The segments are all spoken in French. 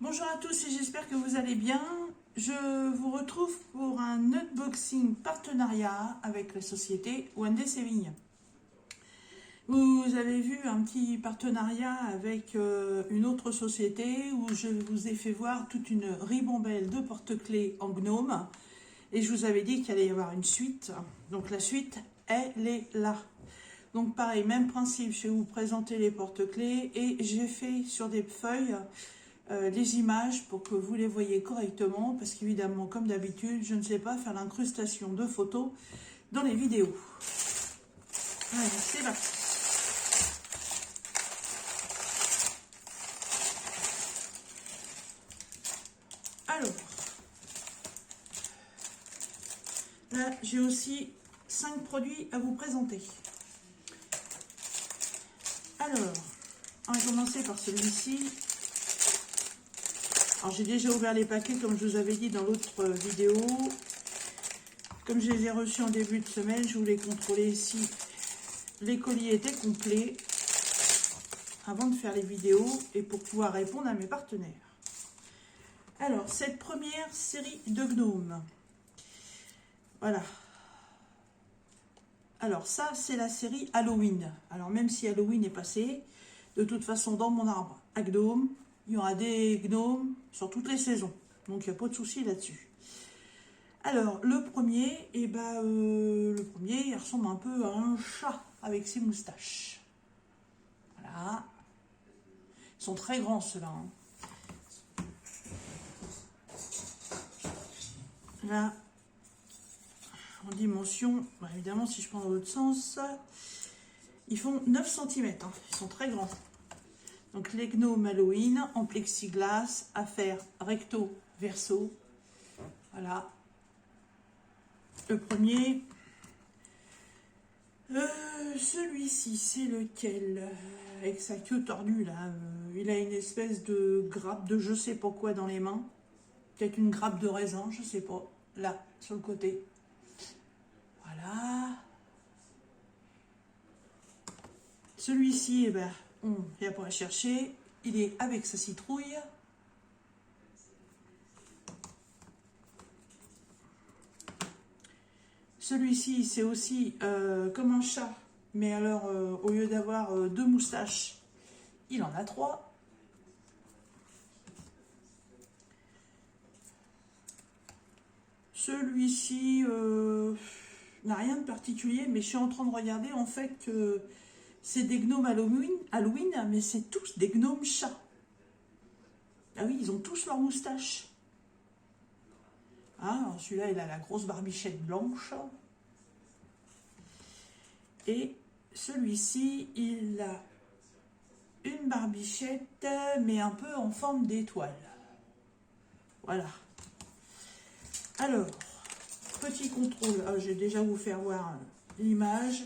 Bonjour à tous et j'espère que vous allez bien. Je vous retrouve pour un unboxing partenariat avec la société Wendé Sévigne. Vous avez vu un petit partenariat avec une autre société où je vous ai fait voir toute une ribambelle de porte-clés en gnome et je vous avais dit qu'il allait y avoir une suite. Donc la suite, elle est là. Donc pareil, même principe, je vais vous présenter les porte-clés et j'ai fait sur des feuilles les images pour que vous les voyez correctement parce qu'évidemment, comme d'habitude, je ne sais pas faire l'incrustation de photos dans les vidéos. Allez, c'est parti. Alors, là, j'ai aussi 5 produits à vous présenter. Alors, on va commencer par celui-ci. Alors, j'ai déjà ouvert les paquets, comme je vous avais dit dans l'autre vidéo. Comme je les ai reçus en début de semaine, je voulais contrôler si les colis étaient complets avant de faire les vidéos et pour pouvoir répondre à mes partenaires. Alors, cette première série de gnomes. Voilà. Alors, ça, c'est la série Halloween. Alors, même si Halloween est passé, de toute façon, dans mon arbre à gnomes, il y aura des gnomes sur toutes les saisons. Donc, il n'y a pas de souci là-dessus. Alors, le premier, il ressemble un peu à un chat avec ses moustaches. Voilà. Ils sont très grands, ceux-là. Là, en dimension, évidemment, si je prends dans l'autre sens, ils font 9 cm. Ils sont très grands. Donc, les gnomes Halloween en plexiglas à faire recto verso. Voilà. Le premier. Celui-ci, c'est lequel? Avec sa queue tordue, là. Il a une espèce de grappe de je sais pas quoi dans les mains. Peut-être une grappe de raisin, je sais pas. Là, sur le côté. Voilà. Celui-ci, il n'y a pas à chercher. Il est avec sa citrouille. Celui-ci, c'est aussi comme un chat. Mais alors, au lieu d'avoir 2 moustaches, il en a 3. Celui-ci n'a rien de particulier, mais je suis en train de regarder en fait que c'est des gnomes Halloween, mais c'est tous des gnomes chats. Ah oui, ils ont tous leurs moustaches. Ah, celui-là, il a la grosse barbichette blanche. Et celui-ci, il a une barbichette, mais un peu en forme d'étoile. Voilà. Alors, petit contrôle. Ah, je vais déjà vous faire voir l'image.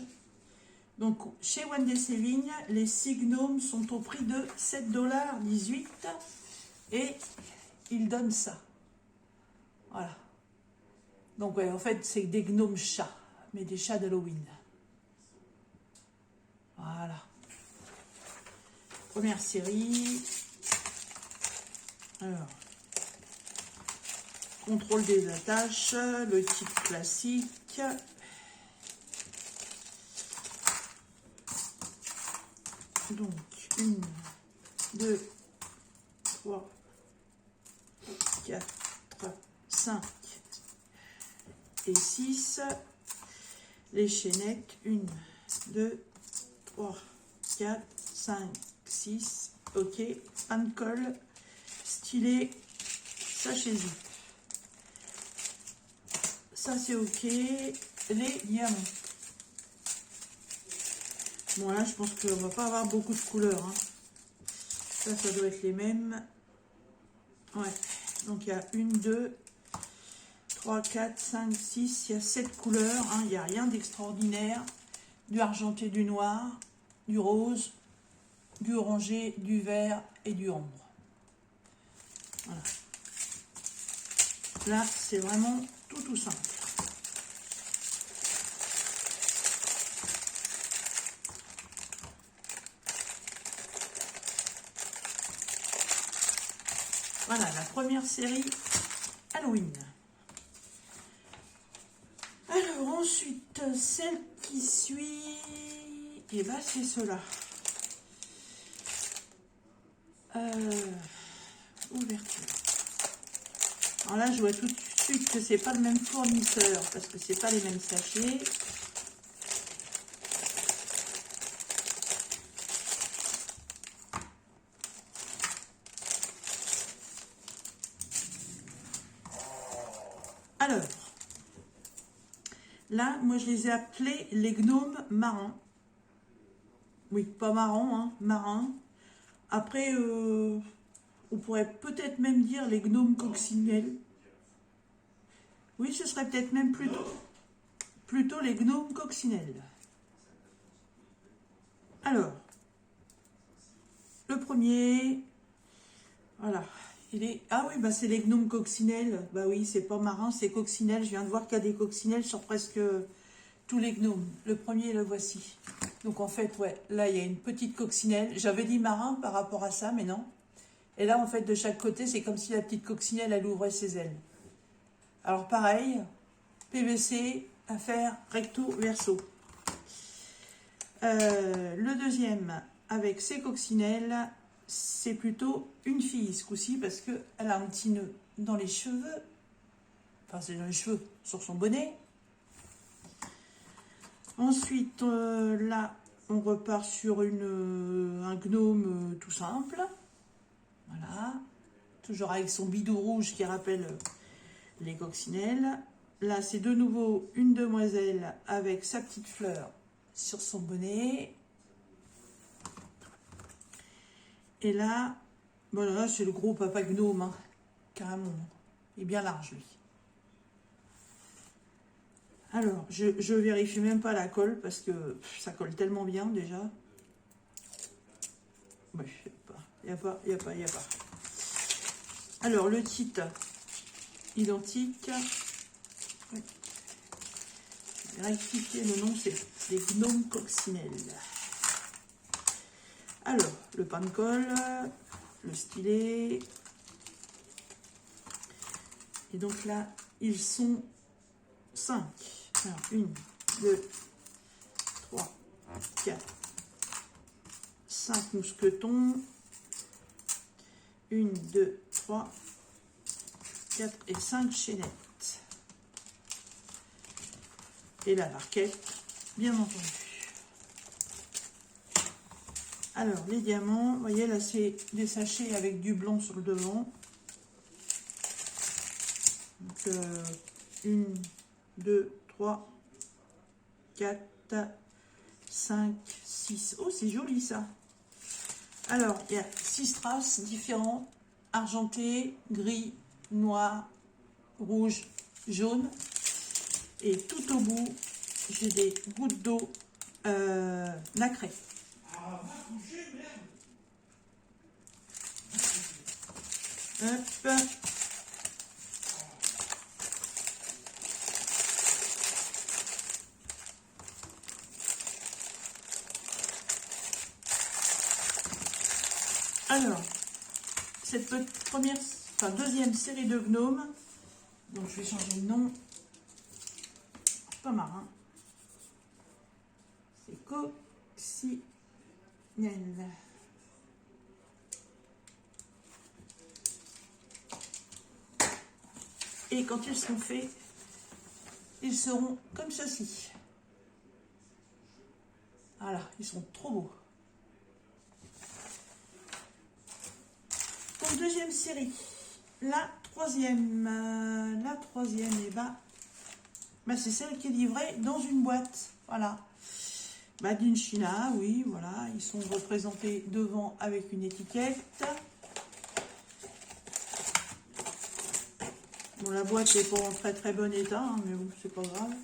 Donc, chez Wendé Sévigne, les 6 gnomes sont au prix de 7,18 $. Et ils donnent ça. Voilà. Donc, ouais, en fait, c'est des gnomes chats, mais des chats d'Halloween. Voilà. Première série. Alors, contrôle des attaches, le type classique. Donc, 1, 2, 3, 4, 5 et 6. Les chaînettes, 1, 2, 3, 4, 5, 6. Ok, pas de colle, stylet, sachet zip. Ça c'est ok. Les diamants. Bon là je pense qu'on va pas avoir beaucoup de couleurs. Hein. Ça doit être les mêmes. Ouais. Donc il y a 1, 2, 3, 4, 5, 6. Il y a 7 couleurs. Hein. Il n'y a rien d'extraordinaire. Du argenté, du noir, du rose, du orangé, du vert et du ambre. Voilà. Là c'est vraiment tout simple. Voilà, la première série Halloween. Alors ensuite, celle qui suit, et ben c'est cela. Ouverture. Alors là, je vois tout de suite que c'est pas le même fournisseur parce que c'est pas les mêmes sachets. Alors, là, moi je les ai appelés les gnomes marins. Oui, pas marrons, hein, marins. Après, on pourrait peut-être même dire les gnomes coccinelles. Oui, ce serait peut-être même plutôt les gnomes coccinelles. Alors, le premier, voilà, il est... Ah oui, bah c'est les gnomes coccinelles. Bah oui, c'est pas marin, c'est coccinelle. Je viens de voir qu'il y a des coccinelles sur presque tous les gnomes. Le premier, le voici. Donc en fait, ouais, là, il y a une petite coccinelle. J'avais dit marin par rapport à ça, mais non. Et là, en fait, de chaque côté, c'est comme si la petite coccinelle, elle ouvrait ses ailes. Alors pareil, PVC, à faire recto verso. Le deuxième, avec ses coccinelles, c'est plutôt une fille ce coup-ci parce qu'elle a un petit nœud dans les cheveux. Enfin, c'est dans les cheveux, sur son bonnet. Ensuite, là, on repart sur un gnome tout simple. Voilà. Toujours avec son bidou rouge qui rappelle les coccinelles. Là, c'est de nouveau une demoiselle avec sa petite fleur sur son bonnet. Et là, voilà, c'est le gros papa gnome, hein, carrément. Il est bien large, lui. Alors, je vérifie même pas la colle parce que ça colle tellement bien déjà. Ouais, il n'y a pas. Alors, le titre, identique. Ouais. Je vais rectifier le nom, c'est les gnomes coccinelles. Alors, le pain de colle, le stylet. Et donc là, ils sont 5. Alors, 1, 2, 3, 4, 5 mousquetons. 1, 2, 3, 4 et 5 chaînettes. Et la barquette, bien entendu. Alors, les diamants, vous voyez, là, c'est des sachets avec du blanc sur le devant. Donc, 1, 2, 3, 4, 5, 6. Oh, c'est joli, ça. Alors, il y a 6 strass différents, argenté, gris, noir, rouge, jaune. Et tout au bout, j'ai des gouttes d'eau nacrées. Hop. Alors, cette deuxième série de gnomes, donc je vais changer le nom, pas marin, c'est coccinelle. Et quand ils seront faits, ils seront comme ceci. Voilà, ils sont trop beaux. Donc, deuxième série. La troisième, et c'est celle qui est livrée dans une boîte. Voilà. Made in China, oui, voilà. Ils sont représentés devant avec une étiquette. Bon, la boîte n'est pas en très très bon état, hein, mais bon, c'est pas grave.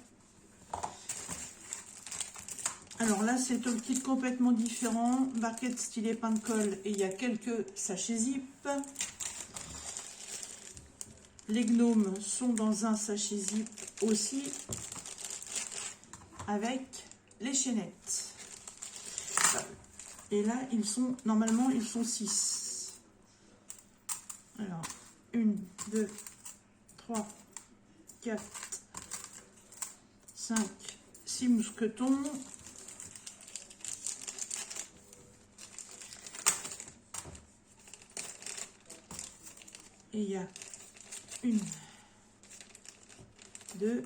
Alors là, c'est un kit complètement différent. Barquette stylet pain de colle et il y a quelques sachets zip. Les gnomes sont dans un sachet zip aussi avec les chaînettes. Et là, normalement, ils sont 6. Alors, 1, 2, 3, 4, 5, 6 mousquetons. Et il y a 1, 2,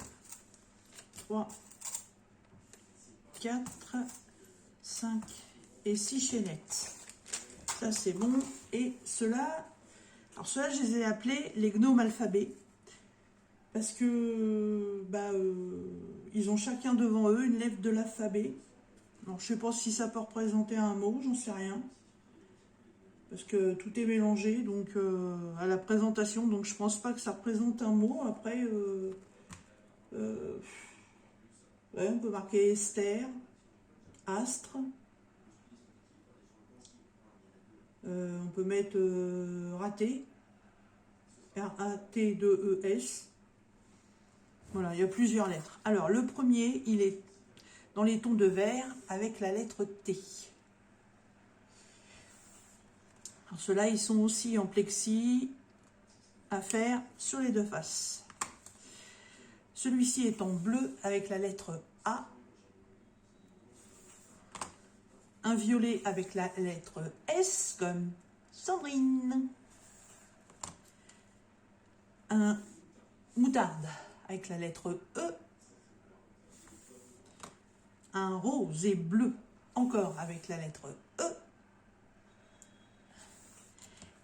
3, 4, 5 et 6 chaînettes. Ça c'est bon. Et ceux-là, alors ceux-là je les ai appelés les gnomes alphabets. Parce que ils ont chacun devant eux une lettre de l'alphabet. Alors je sais pas si ça peut représenter un mot, j'en sais rien. Parce que tout est mélangé donc à la présentation, donc je pense pas que ça représente un mot. Après, ouais, on peut marquer Esther, Astre. On peut mettre raté, R-A-T-2-E-S. Voilà, il y a plusieurs lettres. Alors, le premier, il est dans les tons de vert avec la lettre T. Alors, ceux-là, ils sont aussi en plexi à faire sur les deux faces. Celui-ci est en bleu avec la lettre A. Un violet avec la lettre S, comme Sandrine. Un moutarde avec la lettre E. Un rose et bleu, encore avec la lettre E.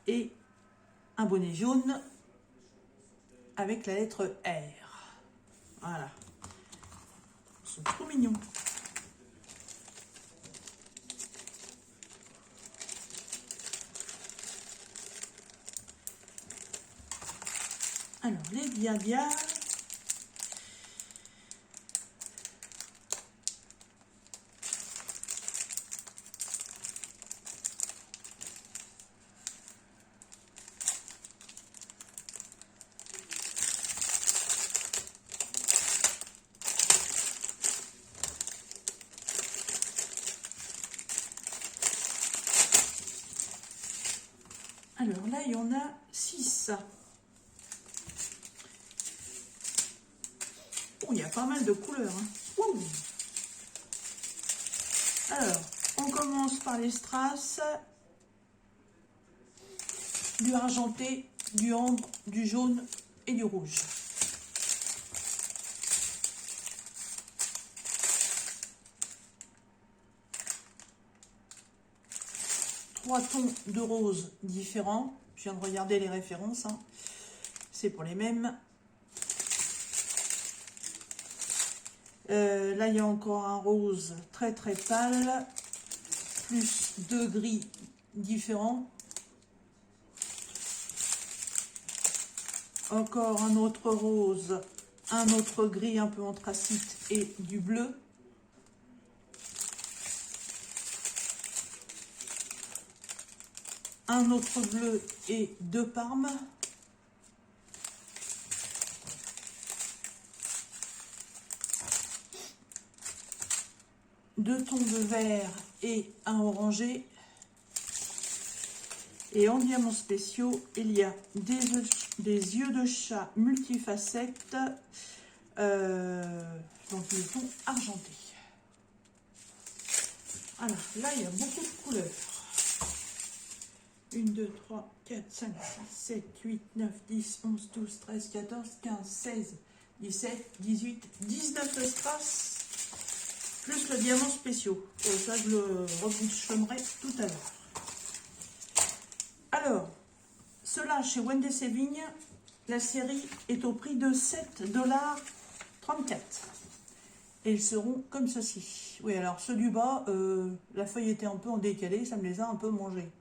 Et un bonnet jaune avec la lettre R. Voilà. Ils sont trop mignons. Alors, les Biabia. Alors là, il y en a 6. Oh, il y a pas mal de couleurs. Hein. Ouh. Alors, on commence par les strass. Du argenté, du ambre, du jaune et du rouge. Trois tons de rose différents. Je viens de regarder les références. Hein. C'est pour les mêmes. Là, il y a encore un rose très très pâle. Plus deux gris différents. Encore un autre rose. Un autre gris un peu anthracite et du bleu. Un autre bleu et deux parmes. Deux tons de vert et un orangé. Et en diamants spéciaux, il y a des yeux de chat multifacettes, donc le ton argenté. Alors là, il y a beaucoup de couleurs. 1, 2, 3, 4, 5, 6, 7, 8, 9, 10, 11, 12, 13, 14, 15, 16, 17, 18, 19 strass, plus le diamant spéciaux. Ça, je le rebouchonnerai tout à l'heure. Alors, ceux-là, chez Wendy Sévigne, la série est au prix de 7,34 $. Et ils seront comme ceci. Oui, alors ceux du bas, la feuille était un peu en décalé, ça me les a un peu mangés.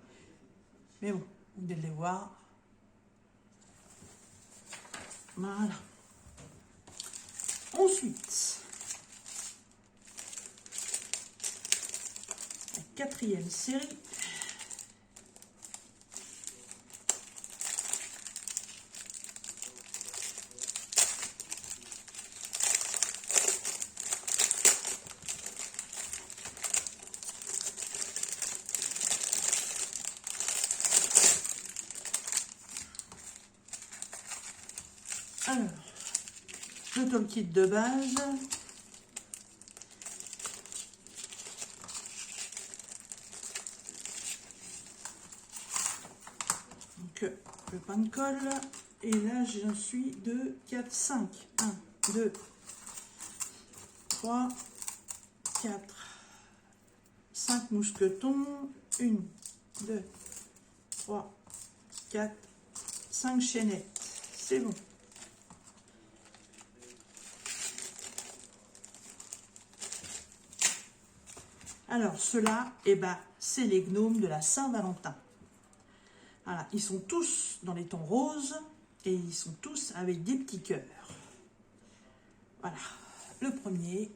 Mais bon, vous allez les voir. Voilà. Ensuite, la quatrième série. Alors, le toolkit de base. Donc, le pain de colle. Et là, j'en suis de 4, 5. 1, 2, 3, 4, 5 mousquetons. 1, 2, 3, 4, 5 chaînettes. C'est bon. Alors, ceux-là, eh ben, c'est les gnomes de la Saint-Valentin. Voilà, ils sont tous dans les tons roses et ils sont tous avec des petits cœurs. Voilà, le premier.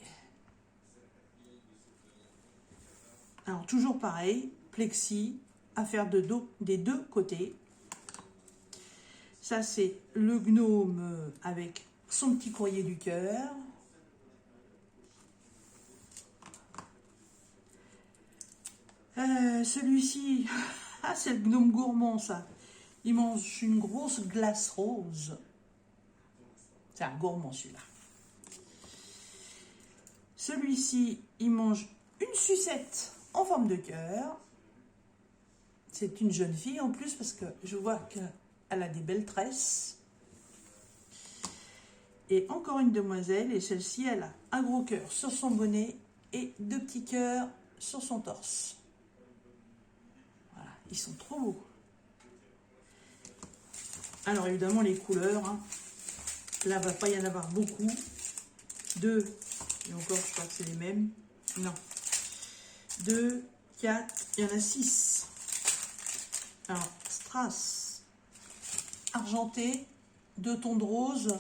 Alors, toujours pareil, plexi, à faire des deux côtés. Ça, c'est le gnome avec son petit courrier du cœur. Celui-ci, ah, c'est le gnome gourmand, ça. Il mange une grosse glace rose. C'est un gourmand, celui-là. Celui-ci, il mange une sucette en forme de cœur. C'est une jeune fille en plus, parce que je vois qu'elle a des belles tresses. Et encore une demoiselle, et celle-ci, elle a un gros cœur sur son bonnet et deux petits cœurs sur son torse. Voilà, ils sont trop beaux. Alors évidemment, les couleurs, hein. Là, il ne va pas y en avoir beaucoup. 2, et encore, je crois que c'est les mêmes. Non. 2, 4, il y en a 6. Alors, strass, argenté, 2 tons de rose.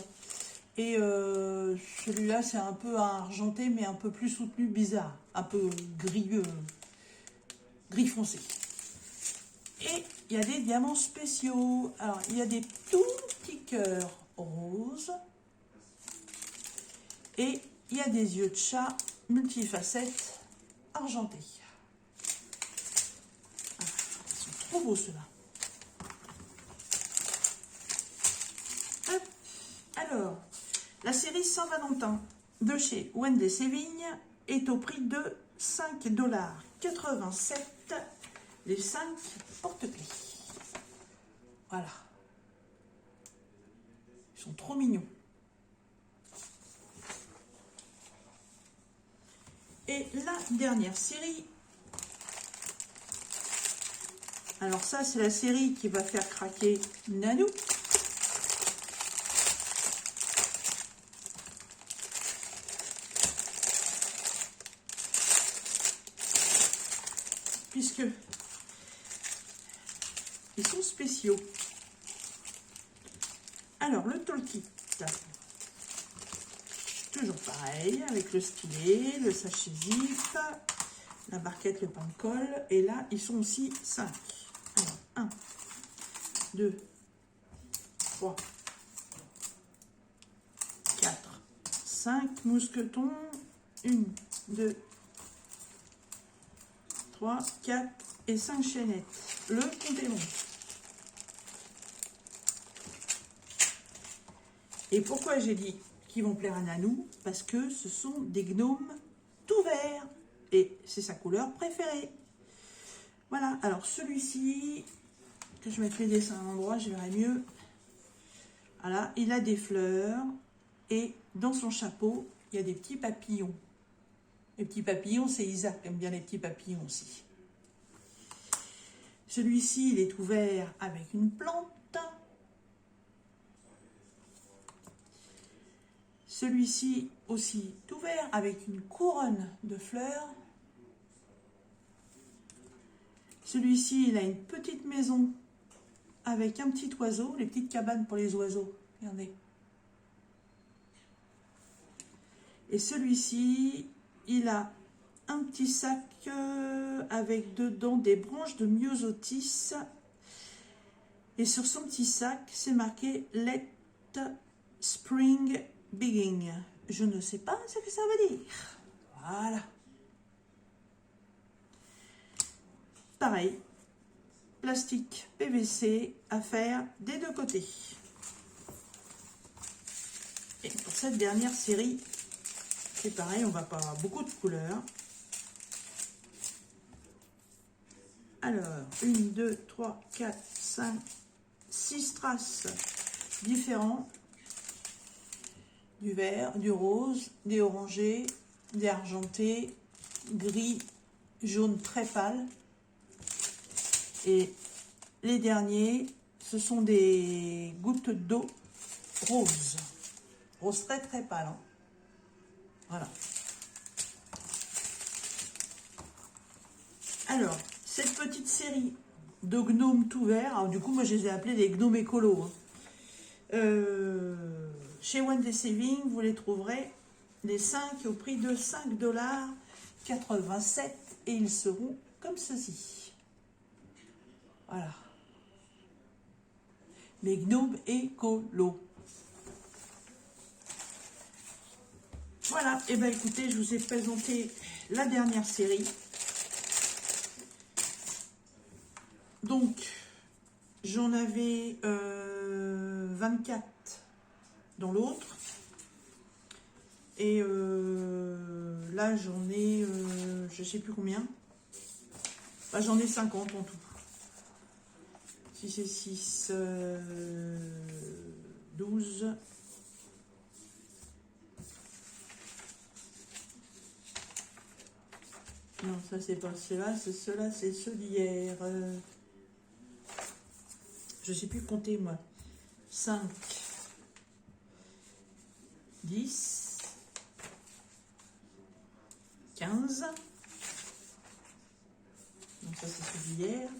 Et celui-là, c'est un peu argenté, mais un peu plus soutenu, bizarre. Un peu gris foncé. Et il y a des diamants spéciaux. Alors, il y a des tout petits cœurs roses. Et il y a des yeux de chat multifacettes argentés. Ah, ils sont trop beaux, ceux-là. Alors, la série Saint-Valentin de chez Wendy Sévigne est au prix de 5,87 $, les 5 porte-clés. Voilà. Ils sont trop mignons. Et la dernière série. Alors ça, c'est la série qui va faire craquer Nanou. Puisque ils sont spéciaux. Alors, le toolkit. Toujours pareil, avec le stylet, le sachet zip, la barquette, le pain de colle. Et là, ils sont aussi 5. Alors, 1, 2, 3, 4, 5 mousquetons. 1, 2, 3, 4 et 5 chaînettes. Le compte est bon. Et pourquoi j'ai dit qu'ils vont plaire à Nanou? Parce que ce sont des gnomes tout verts. Et c'est sa couleur préférée. Voilà. Alors celui-ci, que je mette les dessins à l'endroit, je verrai mieux. Voilà. Il a des fleurs. Et dans son chapeau, il y a des petits papillons. Les petits papillons, c'est Isaac qui aime bien les petits papillons aussi. Celui-ci, il est ouvert avec une plante. Celui-ci aussi tout vert avec une couronne de fleurs. Celui-ci, il a une petite maison avec un petit oiseau, les petites cabanes pour les oiseaux. Regardez. Et celui-ci, il a un petit sac avec dedans des branches de myosotis. Et sur son petit sac, c'est marqué « Let Spring Begin ». Je ne sais pas ce que ça veut dire. Voilà. Pareil, plastique PVC à faire des deux côtés. Et pour cette dernière série, c'est pareil, on va pas avoir beaucoup de couleurs. Alors, 1, 2, 3, 4, 5, 6 strass différents. Du vert, du rose, des orangés, des argentés, gris, jaune très pâle. Et les derniers, ce sont des gouttes d'eau rose. Rose très très pâle. Hein. Voilà. Alors, cette petite série de gnomes tout verts, alors du coup, moi je les ai appelés les gnomes écolos. Hein. Chez One Day Saving, vous les trouverez les 5 au prix de 5,87 $ et ils seront comme ceci. Voilà. Mes gnomes écolos. Voilà, et bien écoutez, je vous ai présenté la dernière série. Donc, j'en avais 24 dans l'autre. Et là, j'en ai, je ne sais plus combien. Bah, j'en ai 50 en tout. 6 et 6, 12. Non, ça c'est pas ceux-là, c'est ceux-là, c'est ceux d'hier. Je sais plus compter moi. 5, 10, 15. Donc ça c'est ceux d'hier.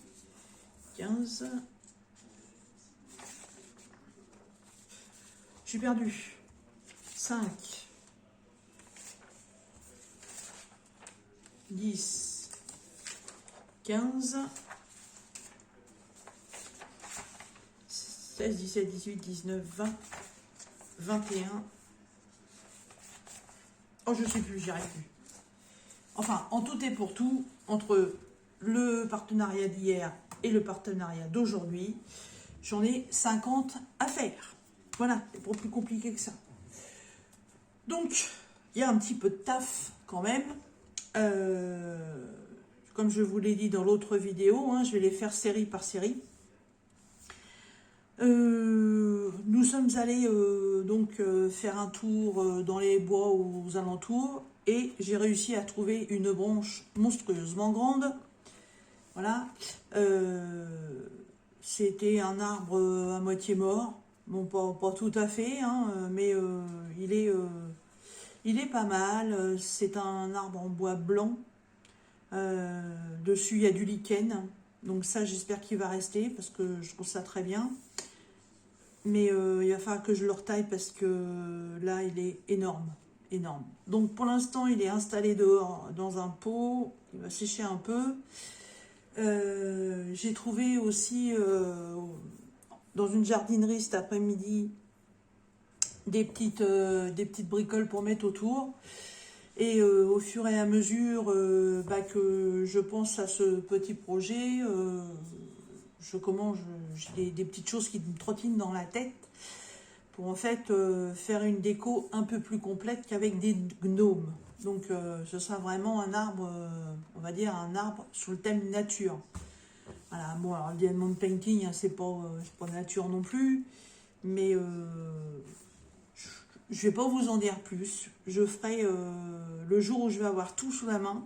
15. Je suis perdu. 5. 10, 15, 16, 17, 18, 19, 20, 21. Oh, je sais plus, j'y arrive plus. Enfin, en tout et pour tout, entre le partenariat d'hier et le partenariat d'aujourd'hui, j'en ai 50 à faire. Voilà, c'est pas plus compliqué que ça. Donc, il y a un petit peu de taf quand même. Comme je vous l'ai dit dans l'autre vidéo, hein, je vais les faire série par série. Nous sommes allés faire un tour dans les bois aux alentours et j'ai réussi à trouver une branche monstrueusement grande. Voilà. C'était un arbre à moitié mort. Bon, pas tout à fait, hein, mais il est pas mal. C'est un arbre en bois blanc. Dessus, il y a du lichen. Donc ça, j'espère qu'il va rester parce que je trouve ça très bien. Mais il va falloir que je le retaille parce que là, il est énorme. Énorme. Donc pour l'instant, il est installé dehors dans un pot. Il va sécher un peu. J'ai trouvé aussi dans une jardinerie cet après-midi des petites bricoles pour mettre autour. Et au fur et à mesure que je pense à ce petit projet, j'ai des petites choses qui me trottinent dans la tête pour en fait faire une déco un peu plus complète qu'avec des gnomes. Donc ce sera vraiment un arbre, on va dire un arbre sous le thème nature. Voilà, bon alors le diamond painting, hein, c'est pas nature non plus, mais je vais pas vous en dire plus. Je ferai le jour où je vais avoir tout sous la main,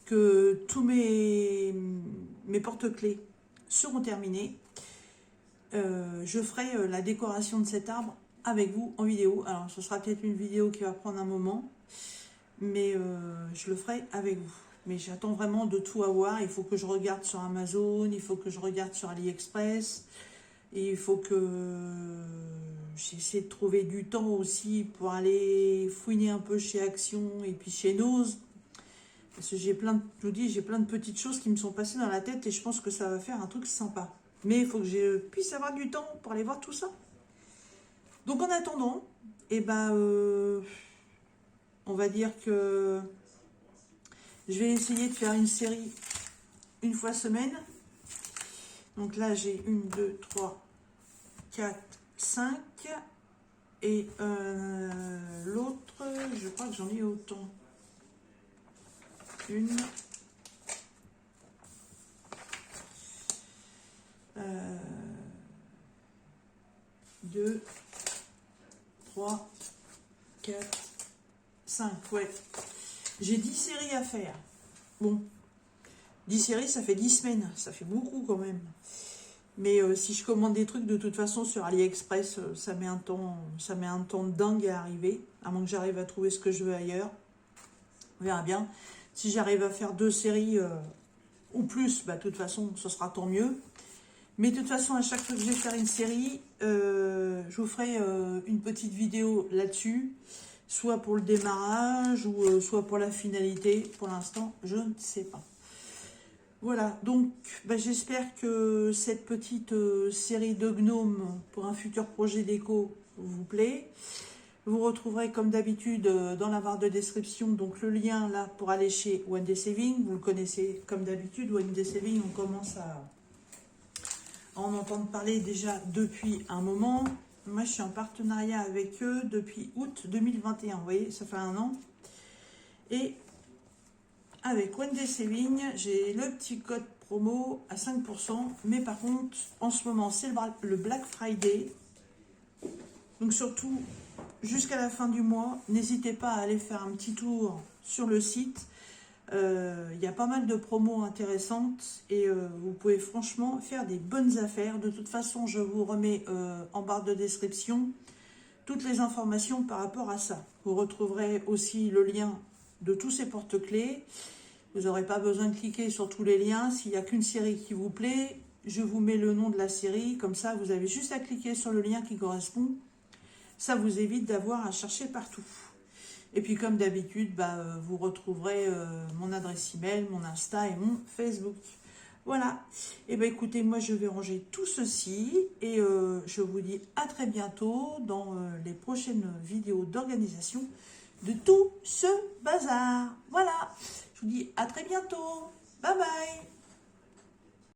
que tous mes porte-clés seront terminés. Je ferai la décoration de cet arbre avec vous en vidéo. Alors ce sera peut-être une vidéo qui va prendre un moment, mais je le ferai avec vous. Mais j'attends vraiment de tout avoir. Il faut que je regarde sur Amazon, il faut que je regarde sur AliExpress. Et il faut que j'essaie de trouver du temps aussi pour aller fouiner un peu chez Action et puis chez Nose. Parce que j'ai plein de petites choses qui me sont passées dans la tête et je pense que ça va faire un truc sympa. Mais il faut que je puisse avoir du temps pour aller voir tout ça. Donc en attendant, on va dire que je vais essayer de faire une série une fois semaine. Donc là, j'ai 1, 2, 3, 4, 5. Et l'autre, je crois que j'en ai autant. Une. 2, 3, 4, 5, ouais. J'ai 10 séries à faire. Bon, 10 séries, ça fait 10 semaines. Ça fait beaucoup quand même. Mais si je commande des trucs, de toute façon, sur AliExpress, ça met un temps de dingue à arriver. À moins que j'arrive à trouver ce que je veux ailleurs. On verra bien. Si j'arrive à faire 2 séries ou plus, bah, de toute façon, ce sera tant mieux. Mais de toute façon, à chaque fois que je vais faire une série, je vous ferai une petite vidéo là-dessus, soit pour le démarrage ou soit pour la finalité. Pour l'instant, je ne sais pas. Voilà, donc bah, j'espère que cette petite série de gnomes pour un futur projet déco vous plaît. Vous retrouverez comme d'habitude dans la barre de description donc le lien là pour aller chez One Day Saving. Vous le connaissez comme d'habitude, One Day Saving, on commence à en entendre parler déjà depuis un moment. Moi, je suis en partenariat avec eux depuis août 2021. Vous voyez, ça fait un an. Et avec One Day Saving, j'ai le petit code promo à 5%. Mais par contre, en ce moment, c'est le Black Friday. Donc surtout, jusqu'à la fin du mois, n'hésitez pas à aller faire un petit tour sur le site. Il y a pas mal de promos intéressantes et vous pouvez franchement faire des bonnes affaires. De toute façon, je vous remets en barre de description toutes les informations par rapport à ça. Vous retrouverez aussi le lien de tous ces porte-clés. Vous n'aurez pas besoin de cliquer sur tous les liens. S'il n'y a qu'une série qui vous plaît, je vous mets le nom de la série. Comme ça, vous avez juste à cliquer sur le lien qui correspond. Ça vous évite d'avoir à chercher partout. Et puis comme d'habitude, bah, vous retrouverez mon adresse email, mon Insta et mon Facebook. Voilà. Et bien écoutez, moi je vais ranger tout ceci et je vous dis à très bientôt dans les prochaines vidéos d'organisation de tout ce bazar. Voilà. Je vous dis à très bientôt. Bye bye.